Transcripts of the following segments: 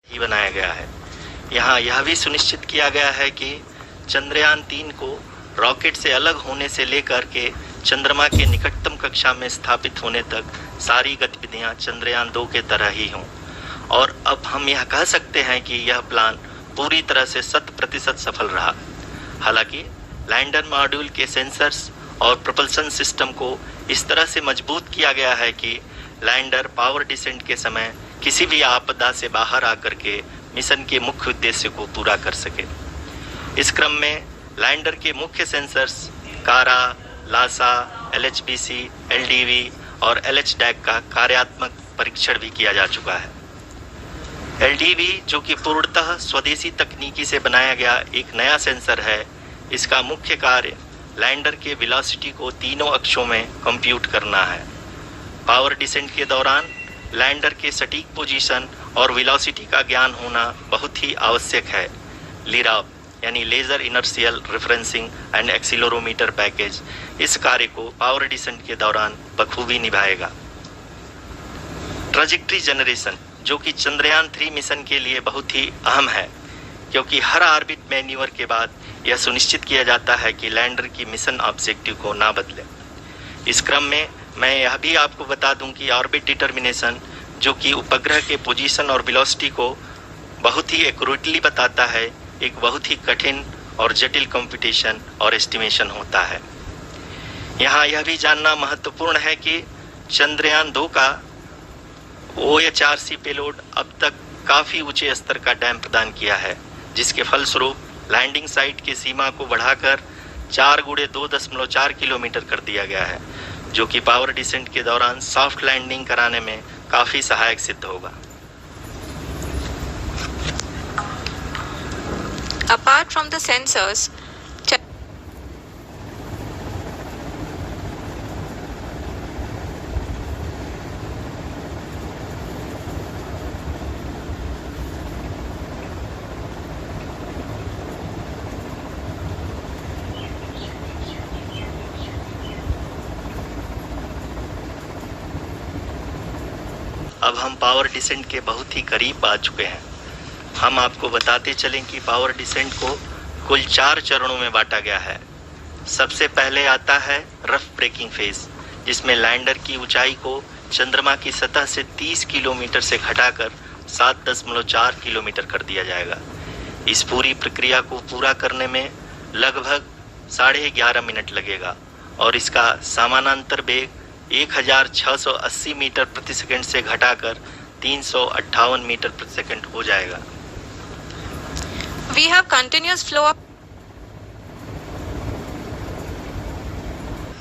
ही बनाया गया है। यहाँ यह भी सुनिश्चित किया गया है कि चंद्रयान 3 को रॉकेट से अलग होने से लेकर के चंद्रमा के निकटतम कक्षा में स्थापित होने तक सारी गतिविधियां चंद्रयान 2 के तरह ही हों। और अब हम यह कह सकते हैं कि यह प्लान पूरी तरह से 100% सफल रहा। हालांकि लैंडर मॉड्यूल के सेंसर्स और प्रोपल्शन सिस्टम को इस तरह से मजबूत किया गया है कि लैंडर पावर डिसेंट के समय किसी भी आपदा से बाहर आकर के मिशन के मुख्य उद्देश्य को पूरा कर सके। इस क्रम में लैंडर के मुख्य सेंसर्स कारा, लासा, LHBC, LDV और LHDAC का कार्यात्मक परीक्षण भी किया जा चुका है। LDV जो कि पूर्णतः स्वदेशी तकनीकी से बनाया गया एक नया सेंसर है, इसका मुख्य कार्य लैंडर के वेलोसिटी को तीनों अक्षों में कंप्यूट करना है। पावर डिसेंट के दौरान लैंडर के सटीक पोजीशन और वेलोसिटी का ज्ञान होना बहुत ही आवश्यक है। लिराब यानी laser inertial referencing and accelerometer package इस कार्य को पावर डिसेंट के दौरान बखूबी निभाएगा। ट्रैजेक्टरी जनरेशन जो कि चंद्रयान 3 मिशन के लिए बहुत ही अहम है, क्योंकि हर ऑर्बिट मैन्यूवर के बाद यह सुनिश्चित किया जाता है कि लैंडर की मिशन ऑब्जेक्टिव को ना बदले। इस क्रम में मैं यह भी आपको बता दूं कि ऑर्बिट डिटर्मिनेशन जो कि उपग्रह के पोजीशन और वेलोसिटी को बहुत ही एक्यूरेटली बताता है, एक बहुत ही कठिन और जटिल कंप्यूटेशन और एस्टिमेशन होता है। यहाँ यह भी जानना महत्वपूर्ण है कि चंद्रयान 2 का OHRC पेलोड अब तक काफी ऊंचे स्तर का डैम प्रदान किया है, जिसके फलस्वरूप लैंडिंग साइट की सीमा को बढ़ाकर 4x2.4 किलोमीटर कर दिया गया है, जो कि पावर डिसेंट के दौरान सॉफ्ट लैंडिंग कराने में काफी सहायक सिद्ध होगा। Apart from the sensors, अब हम पावर डिसेंट के बहुत ही करीब आ चुके हैं। हम आपको बताते चलें कि पावर डिसेंट को कुल 4 चरणों में बांटा गया है। सबसे पहले आता है रफ ब्रेकिंग फेज, जिसमें लैंडर की ऊंचाई को चंद्रमा की सतह से 30 किलोमीटर से घटाकर 7.4 किलोमीटर कर दिया जाएगा। इस पूरी प्रक्रिया को पूरा करने में लगभग 11.5 मिनट लगेगा और इसका समानांतर वेग 1680 मीटर प्रति सेकंड से घटाकर 358 मीटर प्रति सेकंड हो जाएगा। we have continuous flow of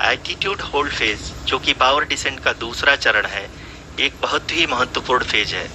altitude hold phase जो कि पावर डिसेंट का दूसरा चरण है, एक बहुत ही महत्वपूर्ण फेज है।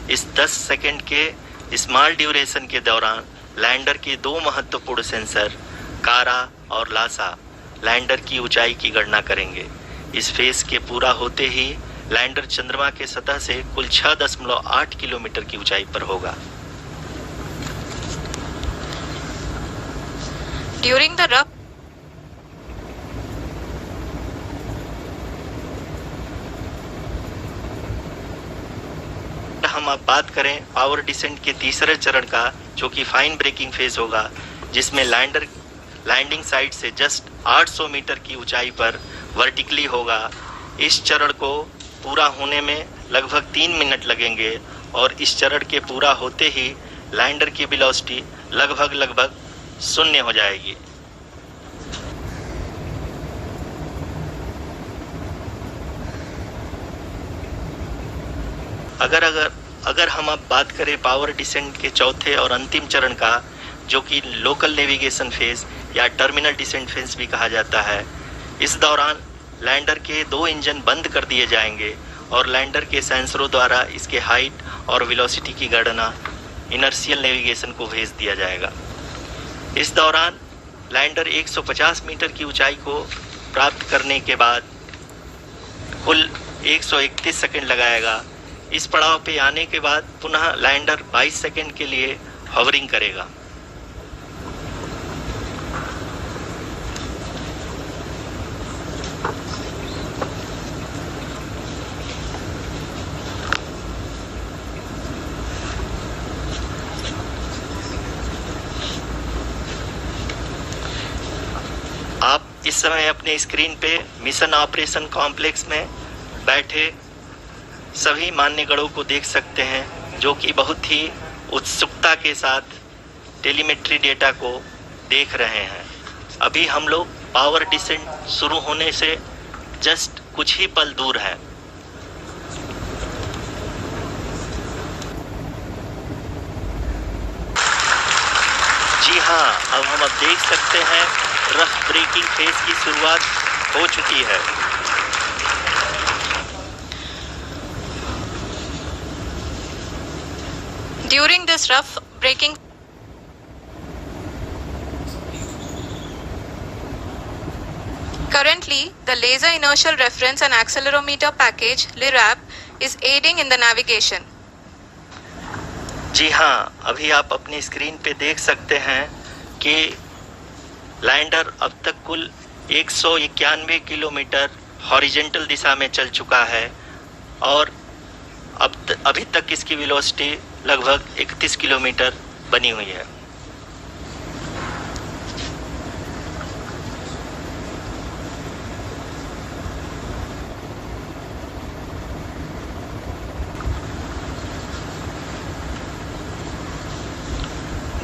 इस 10 सेकंड के स्मॉल ड्यूरेशन के दौरान लैंडर के 2 महत्वपूर्ण सेंसर कारा और लासा लैंडर की ऊंचाई की गणना करेंगे। इस फेज के पूरा होते ही लैंडर चंद्रमा के सतह से कुल 6.8 किलोमीटर की ऊंचाई पर होगा। during the rough हम अब बात करें पावर डिसेंट के तीसरे चरण का, जो कि फाइन ब्रेकिंग फेज होगा, जिसमें लैंडर लैंडिंग साइट से जस्ट 800 मीटर की ऊंचाई पर वर्टिकली होगा। इस चरण को पूरा होने में लगभग 3 मिनट लगेंगे और इस चरण के पूरा होते ही लैंडर की वेलोसिटी लगभग 0 हो जाएगी। अगर हम अब बात करें पावर डिसेंट के चौथे और अंतिम चरण का, जो कि लोकल नेविगेशन फेज या टर्मिनल डिसेंट फेज भी कहा जाता है, इस दौरान लैंडर के 2 इंजन बंद कर दिए जाएंगे और लैंडर के सेंसरों द्वारा इसके हाइट और वेलोसिटी की गणना इनर्शियल नेविगेशन को भेज दिया जाएगा। इस दौरान लैंडर 150 मीटर की ऊंचाई को प्राप्त करने के बाद कुल 131 सेकंड लगाएगा। इस पड़ाव पे आने के बाद पुनः लैंडर 22 सेकंड के लिए हॉवरिंग करेगा। इस समय अपने स्क्रीन पे मिशन ऑपरेशन कॉम्प्लेक्स में बैठे सभी मान्यगणों को देख सकते हैं, जो कि बहुत ही उत्सुकता के साथ टेलीमेट्री डेटा को देख रहे हैं। अभी हम लोग पावर डिसेंट शुरू होने से जस्ट कुछ ही पल दूर हैं। जी हाँ, अब देख सकते हैं रफ ब्रेकिंग फेज की शुरुआत हो चुकी है। During this rough braking currently, the Laser Inertial Reference and Accelerometer package (LIRAP) is aiding in the navigation. जी हाँ, अभी आप अपनी स्क्रीन पे देख सकते हैं कि लैंडर अब तक कुल 191 किलोमीटर हॉरिजेंटल दिशा में चल चुका है और अभी तक इसकी वेलोसिटी लगभग 31 किलोमीटर बनी हुई है।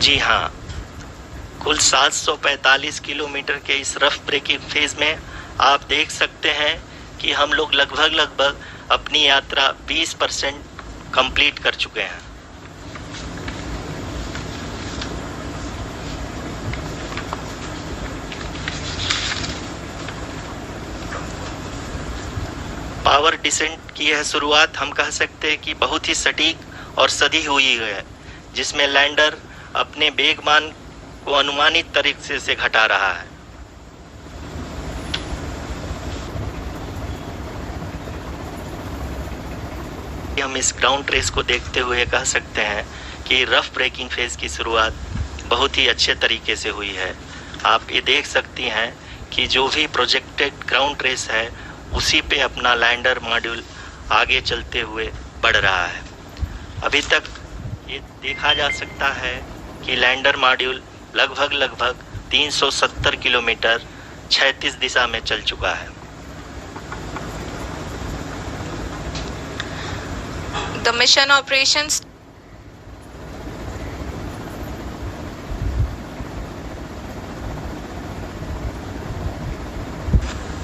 जी हाँ, कुल 745 किलोमीटर के इस रफ ब्रेकिंग फेज में आप देख सकते हैं कि हम लोग लगभग अपनी यात्रा 20% कंप्लीट कर चुके हैं। पावर डिसेंट की यह शुरुआत हम कह सकते हैं कि बहुत ही सटीक और सधी हुई है, जिसमें लैंडर अपने वेगमान को अनुमानित तरीके से घटा रहा है। हम इस ग्राउंड ट्रेस को देखते हुए कह सकते हैं कि रफ ब्रेकिंग फेज की शुरुआत बहुत ही अच्छे तरीके से हुई है। आप ये देख सकती हैं कि जो भी प्रोजेक्टेड ग्राउंड ट्रेस है उसी पे अपना लैंडर मॉड्यूल आगे चलते हुए बढ़ रहा है। अभी तक ये देखा जा सकता है कि लैंडर मॉड्यूल लगभग 370 किलोमीटर क्षैतिज दिशा में चल चुका है। The mission operations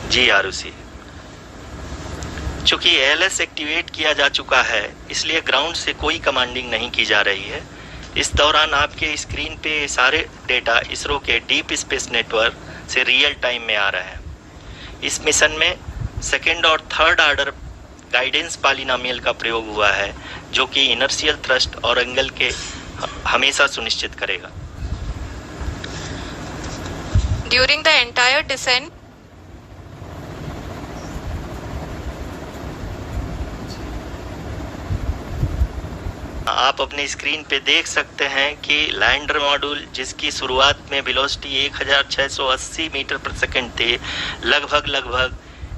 जी आरुषि, चूंकि एएलएस एक्टिवेट किया जा चुका है इसलिए ग्राउंड से कोई कमांडिंग नहीं की जा रही है। इस दौरान आपके स्क्रीन पे सारे डेटा इसरो के डीप स्पेस नेटवर्क से रियल टाइम में आ रहे हैं। इस मिशन में सेकेंड और थर्ड ऑर्डर गाइडेंस पॉलिनोमियल का प्रयोग हुआ है, जो कि इनर्शियल थ्रस्ट और एंगल के हमेशा सुनिश्चित करेगा। during the entire descent, आप अपने स्क्रीन पे देख सकते हैं कि लैंडर मॉड्यूल जिसकी शुरुआत में वेलोसिटी 1680 मीटर पर सेकंड थी, लगभग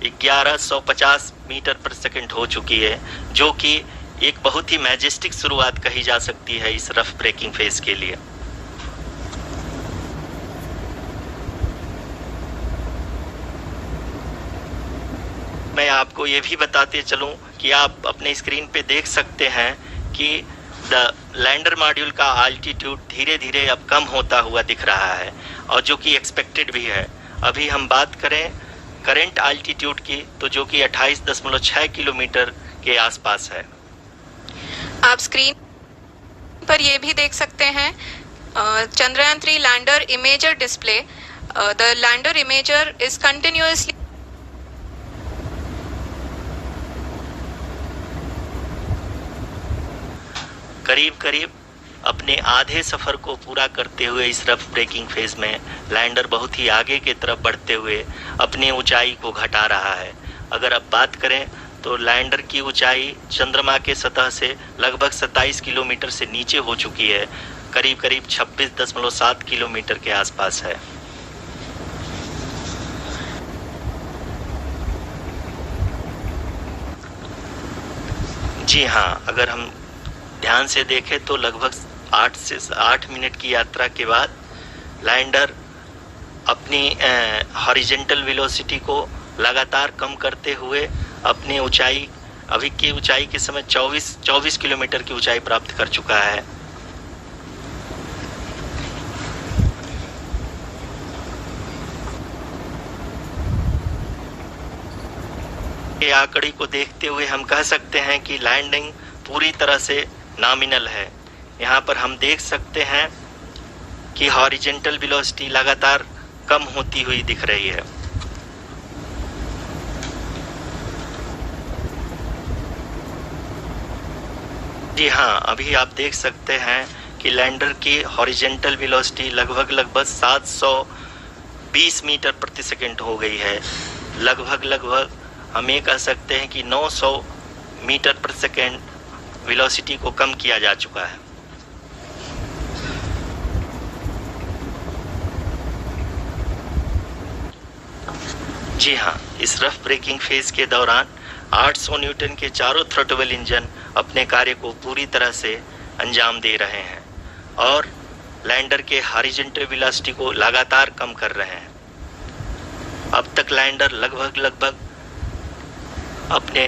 1150 मीटर पर सेकंड हो चुकी है, जो कि एक बहुत ही मैजेस्टिक शुरुआत कही जा सकती है इस रफ ब्रेकिंग फेज के लिए। मैं आपको ये भी बताते चलूं कि आप अपने स्क्रीन पे देख सकते हैं कि लैंडर मॉड्यूल का आल्टीट्यूड धीरे धीरे अब कम होता हुआ दिख रहा है, और जो कि एक्सपेक्टेड भी है। अभी हम बात करें करंट आल्टीट्यूड की, तो जो कि 28.6 किलोमीटर के आसपास है। आप स्क्रीन पर ये भी देख सकते हैं Chandrayaan 3 lander imager display. The lander imager is continuously करीब अपने आधे सफर को पूरा करते हुए इस रफ ब्रेकिंग फेज में लैंडर बहुत ही आगे की तरफ बढ़ते हुए अपनी ऊंचाई को घटा रहा है। अगर अब बात करें तो लैंडर की ऊंचाई चंद्रमा के सतह से लगभग 27 किलोमीटर से नीचे हो चुकी है, करीब 26.7 किलोमीटर के आसपास है। जी हाँ, अगर हम ध्यान से देखें तो लगभग 8 से 8 मिनट की यात्रा के बाद लैंडर अपनी हॉरिजेंटल वेलोसिटी को लगातार कम करते हुए अपनी ऊंचाई, अभी की ऊंचाई के समय 24 किलोमीटर की ऊंचाई प्राप्त कर चुका है। ये आंकड़ी को देखते हुए हम कह सकते हैं कि लैंडिंग पूरी तरह से नॉमिनल है। यहाँ पर हम देख सकते हैं कि हॉरिजेंटल वेलोसिटी लगातार कम होती हुई दिख रही है। जी हाँ, अभी आप देख सकते हैं कि लैंडर की हॉरिजेंटल वेलोसिटी लगभग 720 मीटर प्रति सेकंड हो गई है। लगभग हम ये कह सकते हैं कि 900 मीटर प्रति सेकंड वेलोसिटी को कम किया जा चुका है। जी हाँ, इस रफ ब्रेकिंग फेज के दौरान 800 न्यूटन के चारों थ्रॉटल इंजन अपने कार्य को पूरी तरह से अंजाम दे रहे हैं और लैंडर के हॉरिजॉन्टल वेलोसिटी को लगातार कम कर रहे हैं। अब तक लैंडर लगभग अपने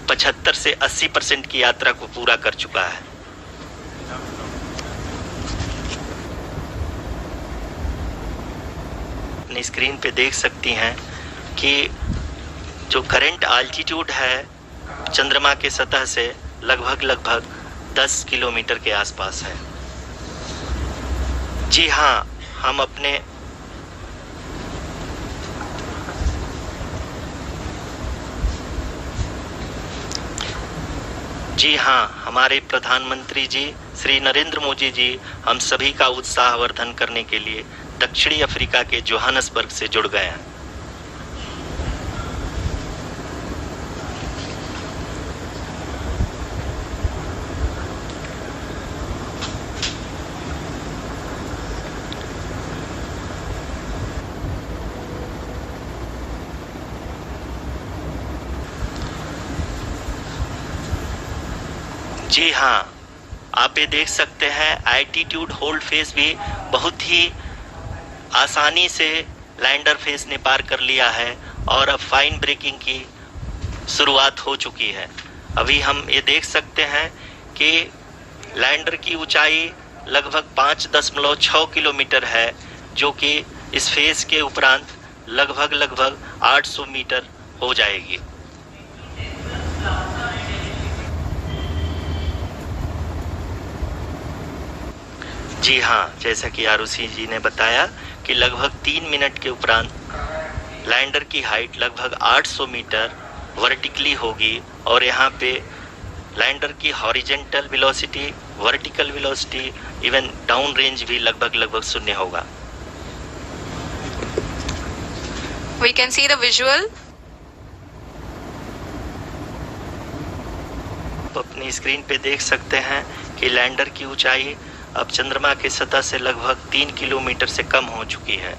75 से 80% की यात्रा को पूरा कर चुका है। अपनी स्क्रीन पे देख सकती हैं कि जो करंट आल्टीट्यूड है चंद्रमा के सतह से लगभग 10 किलोमीटर के आसपास है। जी हाँ, हमारे प्रधानमंत्री जी श्री नरेंद्र मोदी जी हम सभी का उत्साहवर्धन करने के लिए दक्षिणी अफ्रीका के जोहानसबर्ग से जुड़ गए हैं। जी हाँ, आप ये देख सकते हैं एल्टीट्यूड होल्ड फेज भी बहुत ही आसानी से लैंडर फेज ने पार कर लिया है और अब फाइन ब्रेकिंग की शुरुआत हो चुकी है। अभी हम ये देख सकते हैं कि लैंडर की ऊंचाई लगभग 5.6 किलोमीटर है, जो कि इस फेज के उपरांत लगभग 800 मीटर हो जाएगी। जी हाँ, जैसा कि आरुषि जी ने बताया कि लगभग 3 मिनट के उपरांत लैंडर की हाइट लगभग 800 मीटर वर्टिकली होगी और यहाँ पे लैंडर की horizontal velocity, vertical velocity, even down range भी लगभग शून्य होगा। We can see the visual. अपनी स्क्रीन पे देख सकते हैं कि लैंडर की ऊंचाई अब चंद्रमा के सतह से लगभग 3 किलोमीटर से कम हो चुकी है।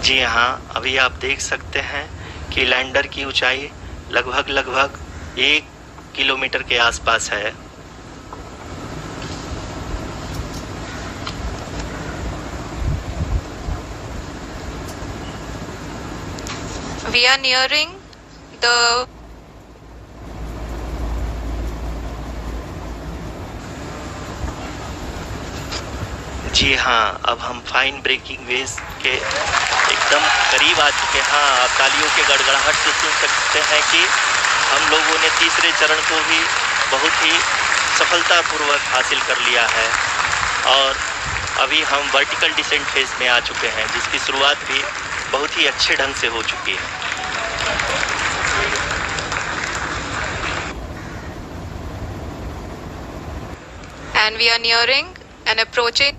जी हाँ, अभी आप देख सकते हैं कि लैंडर की ऊंचाई लगभग 1 किलोमीटर के आसपास है। We are nearing the जी हाँ, अब हम फाइन ब्रेकिंग वेज के एकदम करीब आ चुके हैं। हाँ, आप तालियों के गड़गड़ाहट से सुन सकते हैं कि हम लोगों ने तीसरे चरण को भी बहुत ही सफलतापूर्वक हासिल कर लिया है और अभी हम वर्टिकल डिसेंट फेज में आ चुके हैं, जिसकी शुरुआत भी बहुत ही अच्छे ढंग से हो चुकी है। and we are nearing and approaching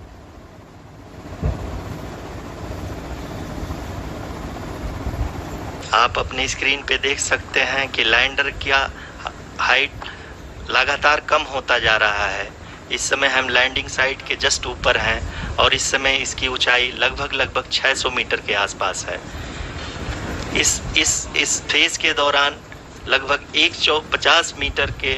आप अपनी स्क्रीन पे देख सकते हैं कि लैंडर का हाइट लगातार कम होता जा रहा है। इस समय हम लैंडिंग साइट के जस्ट ऊपर हैं और इस समय इसकी ऊंचाई लगभग 600 मीटर के आसपास है। इस फेज के दौरान लगभग 150 मीटर के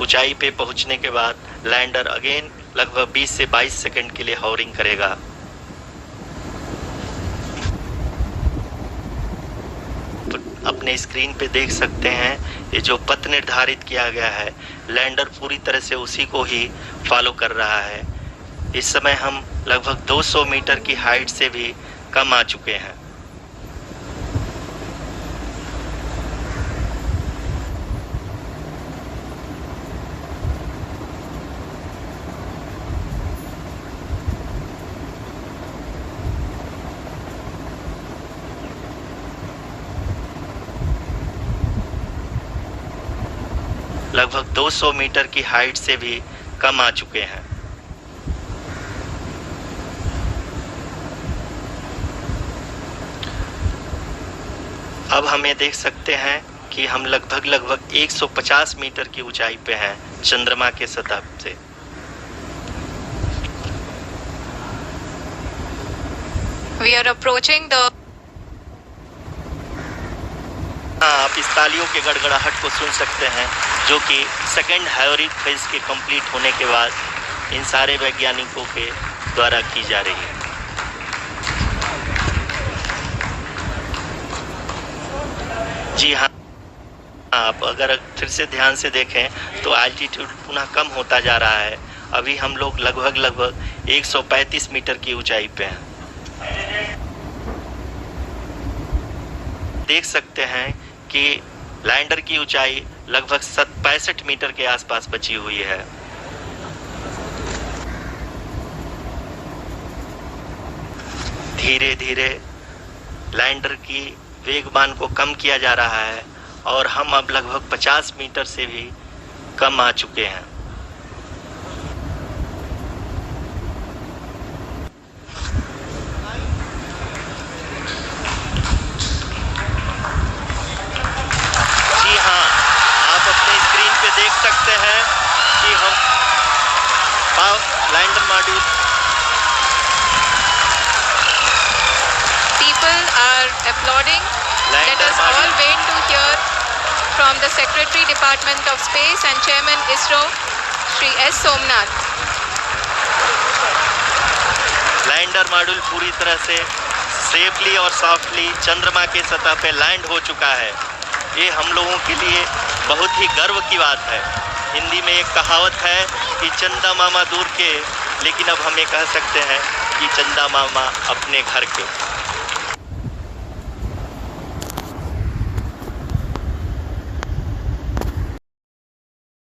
ऊंचाई पे पहुंचने के बाद लैंडर अगेन लगभग 20 से 22 सेकंड के लिए हॉवरिंग करेगा। तो अपने स्क्रीन पे देख सकते हैं ये जो पथ निर्धारित किया गया है, लैंडर पूरी तरह से उसी को ही फॉलो कर रहा है। इस समय हम लगभग 200 मीटर की हाइट से भी कम आ चुके हैं। लगभग 200 मीटर की हाइट से भी कम आ चुके हैं। अब हम ये देख सकते हैं कि हम लगभग 150 मीटर की ऊंचाई पे हैं चंद्रमा के सतह से। We are approaching the आप इस तालियों के गड़गड़ाहट को सुन सकते हैं जो कि सेकेंड हाइवरिक फेज के कंप्लीट होने के बाद इन सारे वैज्ञानिकों के द्वारा की जा रही है। जी हाँ, आप अगर फिर से ध्यान से देखें तो एल्टीट्यूड पुनः कम होता जा रहा है। अभी हम लोग लगभग 135 मीटर की ऊंचाई पे हैं। देख सकते हैं कि लैंडर की ऊंचाई लगभग 65 मीटर के आसपास बची हुई है। धीरे धीरे लैंडर की वेगमान को कम किया जा रहा है और हम अब लगभग 50 मीटर से भी कम आ चुके हैं। जी हाँ, आप अपने स्क्रीन पे देख सकते हैं कि हम lander module people are applauding. Let us all wait to hear from the Secretary Department of Space and Chairman ISRO, Shri S. Somnath. Lander module पूरी तरह से सेफली और सॉफ्टली चंद्रमा के सतह पे लैंड हो चुका है। ये हम लोगों के लिए बहुत ही गर्व की बात है। हिंदी में एक कहावत है कि चंदा मामा दूर के, लेकिन अब हम ये कह सकते हैं कि चंदा मामा अपने घर के।